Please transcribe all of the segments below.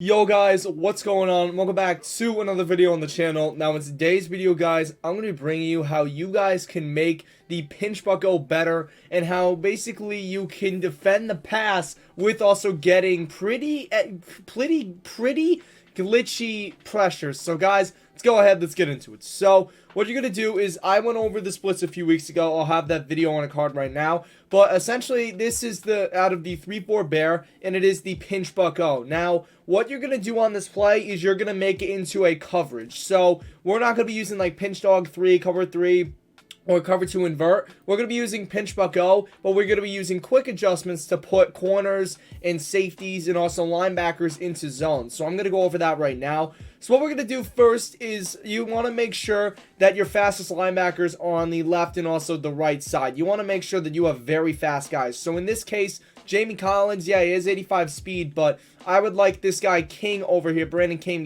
Yo guys, what's going on? Welcome back to another video on the channel. Now in today's video guys, I'm going to be bringing you how you guys can make the pinch bucko better and how basically you can defend the pass with also getting pretty glitchy pressures. So guys, let's go ahead, let's get into it. So what you're going to do is, I went over the splits a few weeks ago. I'll have that video on a card right now. But essentially, this is the out of the 3-4 bear, and it is the pinch bucko. Now, what you're going to do on this play is you're going to make it into a coverage. So we're not going to be using like pinch dog 3, cover 3, or cover 2 invert. We're going to be using pinch bucko, but we're going to be using quick adjustments to put corners and safeties and also linebackers into zones. So I'm going to go over that right now. So what we're going to do first is you want to make sure that your fastest linebackers are on the left and also the right side. You want to make sure that you have very fast guys. So in this case, Jamie Collins, yeah, he has 85 speed, but I would like this guy King over here, Brandon King,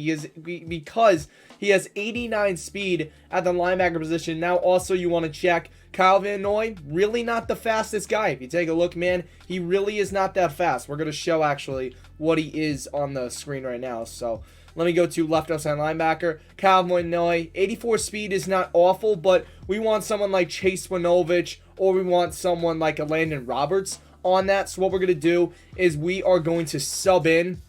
because he has 89 speed at the linebacker position. Now also you want to check Kyle Van Noy, really not the fastest guy. If you take a look, man, he really is not that fast. We're going to show actually what he is on the screen right now. So let me go to left outside linebacker. Kyle Van Noy, 84 speed is not awful, but we want someone like Chase Winovich, or we want someone like a Landon Roberts on that. So what we're going to do is we are going to sub in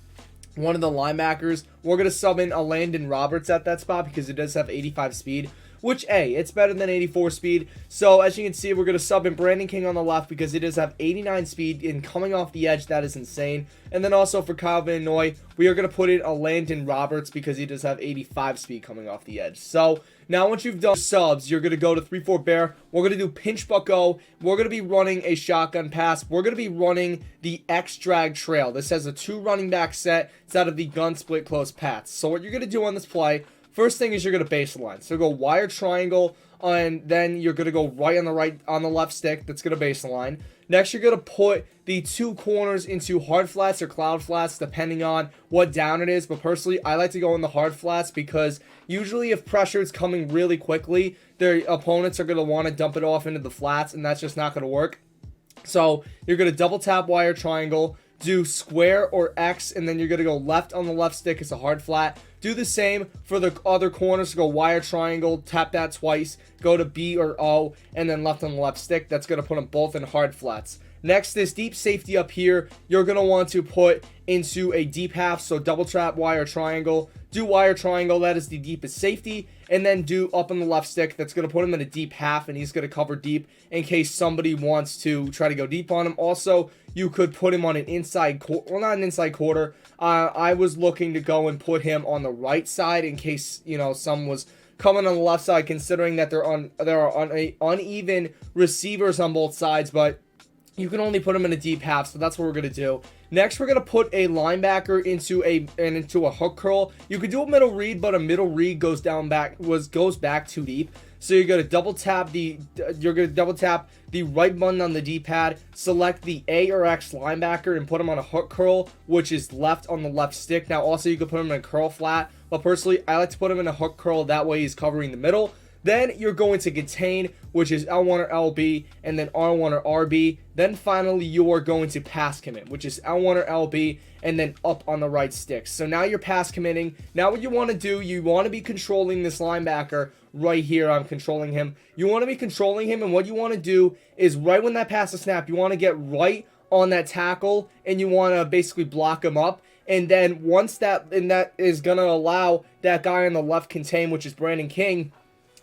one of the linebackers. We're going to sub in a Landon Roberts at that spot because it does have 85 speed, which, hey, it's better than 84 speed. So as you can see, we're going to sub in Brandon King on the left because it does have 89 speed, and coming off the edge, that is insane. And then also for Kyle Van Noy, we are going to put in a Landon Roberts because he does have 85 speed coming off the edge. So now once you've done subs, you're going to go to 3-4 bear. We're going to do pinch bucko. We're going to be running a shotgun pass. We're going to be running the X drag trail. This has a 2 running back set. It's out of the gun split close paths. So what you're going to do on this play, first thing is you're going to baseline. So go wire triangle, and then you're going to go on the left stick. That's going to baseline. Next, you're going to put the 2 corners into hard flats or cloud flats, depending on what down it is. But personally, I like to go in the hard flats because usually if pressure is coming really quickly, their opponents are going to want to dump it off into the flats, and that's just not going to work. So you're going to double tap wire triangle, do square or X, and then you're going to go left on the left stick as a hard flat. Do the same for the other corners. So go wire triangle, tap that twice, go to B or O, and then left on the left stick. That's going to put them both in hard flats. Next, this deep safety up here, you're going to want to put into a deep half. So double trap wire triangle, do wire triangle, that is the deepest safety, and then do up on the left stick. That's going to put him in a deep half, and he's going to cover deep in case somebody wants to try to go deep on him. Also, you could put him on an inside quarter, well, not an inside quarter. I was looking to go and put him on the right side in case, you know, someone was coming on the left side, considering that there are uneven receivers on both sides, but you can only put him in a deep half, so that's what we're going to do. Next, we're going to put a linebacker into a hook curl. You could do a middle read, but a middle read goes back too deep. So you're going to double tap the right button on the D-pad, select the A or X linebacker, and put him on a hook curl, which is left on the left stick. Now, also you could put him in a curl flat, but personally, I like to put him in a hook curl. That way, he's covering the middle. Then you're going to contain, which is L1 or LB, and then R1 or RB. Then finally, you are going to pass commit, which is L1 or LB, and then up on the right stick. So now you're pass committing. Now what you want to do, you want to be controlling this linebacker right here. I'm controlling him. You want to be controlling him, and what you want to do is right when that pass is snapped, you want to get right on that tackle, and you want to basically block him up. And then once that is going to allow that guy on the left contain, which is Brandon King,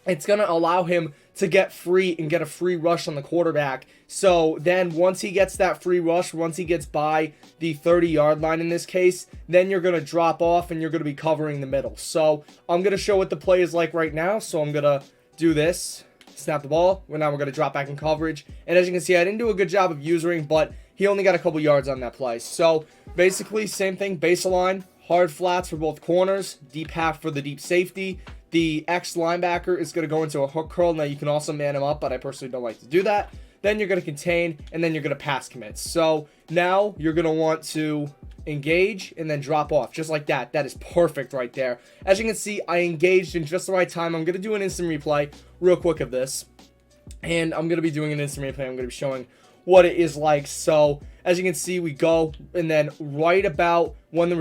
it's going to allow him to get free and get a free rush on the quarterback. So then once he gets that free rush, once he gets by the 30-yard line in this case, then you're going to drop off and you're going to be covering the middle. So I'm going to show what the play is like right now. So I'm going to do this, snap the ball. Now we're going to drop back in coverage. And as you can see, I didn't do a good job of usering, but he only got a couple yards on that play. So basically, same thing, baseline, hard flats for both corners, deep half for the deep safety. The X linebacker is going to go into a hook curl. Now, you can also man him up, but I personally don't like to do that. Then you're going to contain, and then you're going to pass commit. So now you're going to want to engage and then drop off, just like that. That is perfect right there. As you can see, I engaged in just the right time. I'm going to do an instant replay real quick of this, and I'm going to be doing an instant replay. I'm going to be showing what it is like. So as you can see, we go, and then right about when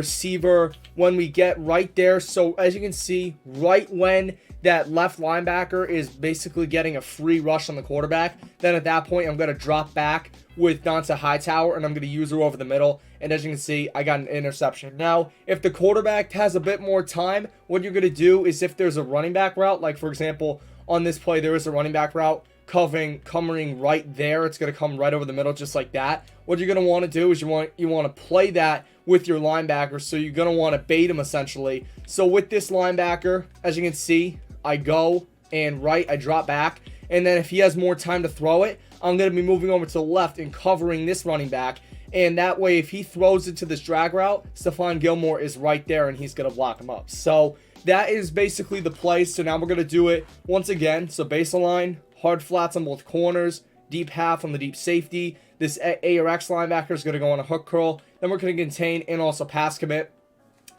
we get right there. So as you can see, right when that left linebacker is basically getting a free rush on the quarterback, then at that point, I'm going to drop back with Dante Hightower, and I'm going to use her over the middle. And as you can see, I got an interception. Now, if the quarterback has a bit more time, what you're going to do is if there's a running back route, like for example, on this play, there is a running back route coming right there. It's going to come right over the middle just like that. What you're going to want to do is you want to play that with your linebacker. So you're going to want to bait him essentially. So with this linebacker, as you can see, I go and I drop back. And then if he has more time to throw it, I'm going to be moving over to the left and covering this running back. And that way, if he throws it to this drag route, Stephon Gilmore is right there and he's going to block him up. So that is basically the play. So now we're going to do it once again. So baseline, hard flats on both corners, deep half on the deep safety. This A or X linebacker is going to go on a hook curl. Then we're going to contain and also pass commit.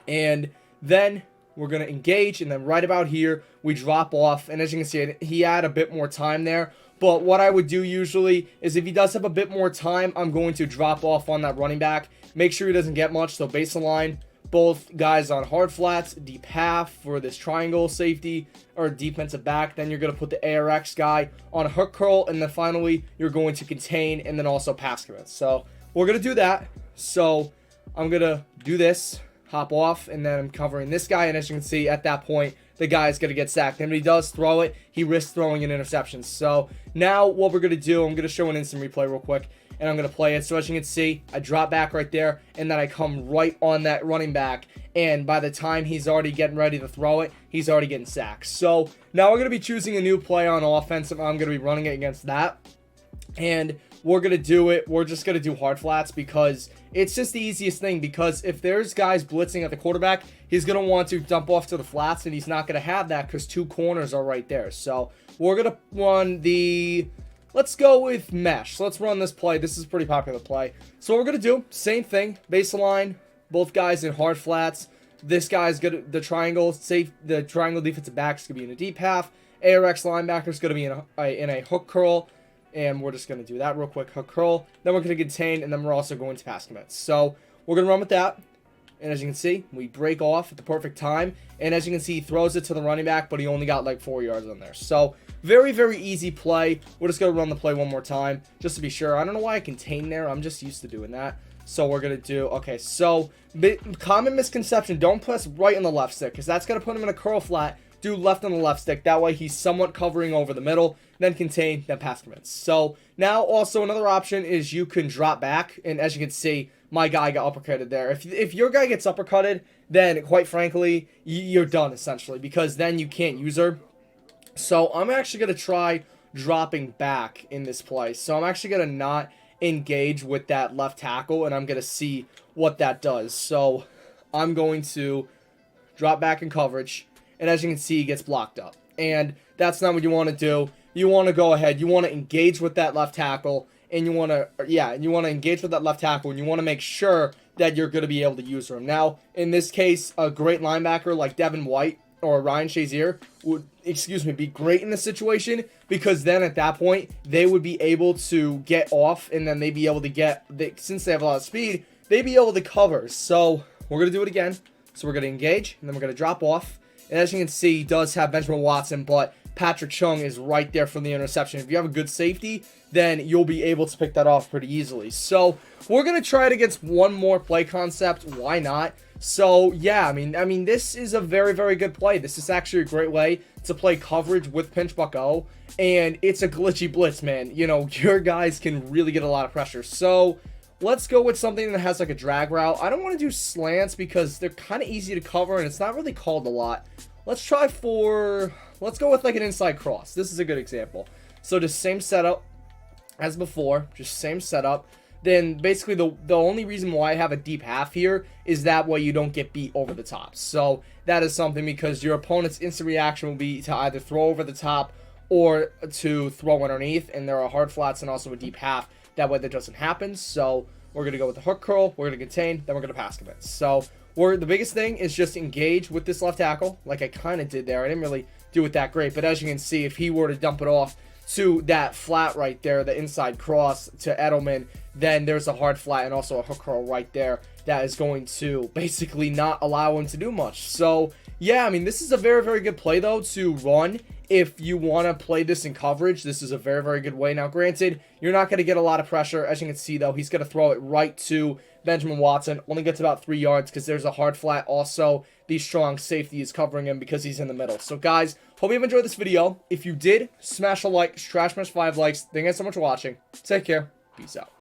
And then we're going to engage. And then right about here, we drop off. And as you can see, he had a bit more time there. But what I would do usually is if he does have a bit more time, I'm going to drop off on that running back. Make sure he doesn't get much. So baseline, both guys on hard flats, deep half for this triangle safety or defensive back. Then you're going to put the ARX guy on a hook curl. And then finally, you're going to contain and then also pass commit. So we're going to do that. So I'm going to do this, hop off, and then I'm covering this guy. And as you can see, at that point, the guy is going to get sacked. And when he does throw it, he risks throwing an interception. So now what we're going to do, I'm going to show an instant replay real quick, and I'm going to play it. So as you can see, I drop back right there, and then I come right on that running back. And by the time he's already getting ready to throw it, he's already getting sacked. So now we're going to be choosing a new play on offense, and I'm going to be running it against that. And we're going to do it. We're just going to do hard flats because it's just the easiest thing. Because if there's guys blitzing at the quarterback, he's going to want to dump off to the flats, and he's not going to have that because two corners are right there. So we're going to run let's go with mesh. Let's run this play. This is a pretty popular play. So what we're going to do, same thing, baseline, both guys in hard flats. This guy's good. The triangle defensive back is going to be in a deep half. ARX linebacker is going to be in a hook curl. And we're just going to do that real quick, hook curl. Then we're going to contain, and then we're also going to pass commit. So we're going to run with that. And as you can see, we break off at the perfect time. And as you can see, he throws it to the running back, but he only got like 4 yards on there. So very, very easy play. We're just going to run the play one more time just to be sure. I don't know why I contain there. I'm just used to doing that. So we're going to do, okay, so common misconception, don't press right on the left stick because that's going to put him in a curl flat. Do left on the left stick. That way he's somewhat covering over the middle. Then contain, then pass commits. So now also another option is you can drop back. And as you can see, my guy got uppercutted there. If your guy gets uppercutted, then quite frankly, you're done essentially. Because then you can't use her. So I'm actually going to try dropping back in this play. So I'm actually going to not engage with that left tackle. And I'm going to see what that does. So I'm going to drop back in coverage. And as you can see, he gets blocked up. And that's not what you want to do. You want to go ahead. You want to engage with that left tackle. And you want to, engage with that left tackle. And you want to make sure that you're going to be able to use him. Now, in this case, a great linebacker like Devin White or Ryan Shazier would, be great in this situation. Because then at that point, they would be able to get off. And then they'd be able to since they have a lot of speed, they'd be able to cover. So we're going to do it again. So we're going to engage. And then we're going to drop off. And as you can see, he does have Benjamin Watson, but Patrick Chung is right there for the interception. If you have a good safety, then you'll be able to pick that off pretty easily. So we're going to try it against one more play concept. Why not? So yeah, I mean, this is a very, very good play. This is actually a great way to play coverage with pinch buck O. And it's a glitchy blitz, man. You know, your guys can really get a lot of pressure. So let's go with something that has like a drag route. I don't want to do slants because they're kind of easy to cover and it's not really called a lot. Let's go with like an inside cross. This is a good example. So just same setup as before, just same setup. Then basically the only reason why I have a deep half here is that way you don't get beat over the top. So that is something because your opponent's instant reaction will be to either throw over the top or to throw underneath. And there are hard flats and also a deep half. That way that doesn't happen. So we're going to go with the hook curl. We're going to contain. Then we're going to pass commit. So the biggest thing is just engage with this left tackle like I kind of did there. I didn't really do it that great. But as you can see, if he were to dump it off to that flat right there, the inside cross to Edelman, then there's a hard flat and also a hook curl right there that is going to basically not allow him to do much. So yeah, I mean, this is a very, very good play though to run. If you want to play this in coverage, this is a very, very good way. Now, granted, you're not going to get a lot of pressure. As you can see, though, he's going to throw it right to Benjamin Watson. Only gets about 3 yards because there's a hard flat. Also, the strong safety is covering him because he's in the middle. So, guys, hope you've enjoyed this video. If you did, smash a like. Trash smash 5 likes. Thank you guys so much for watching. Take care. Peace out.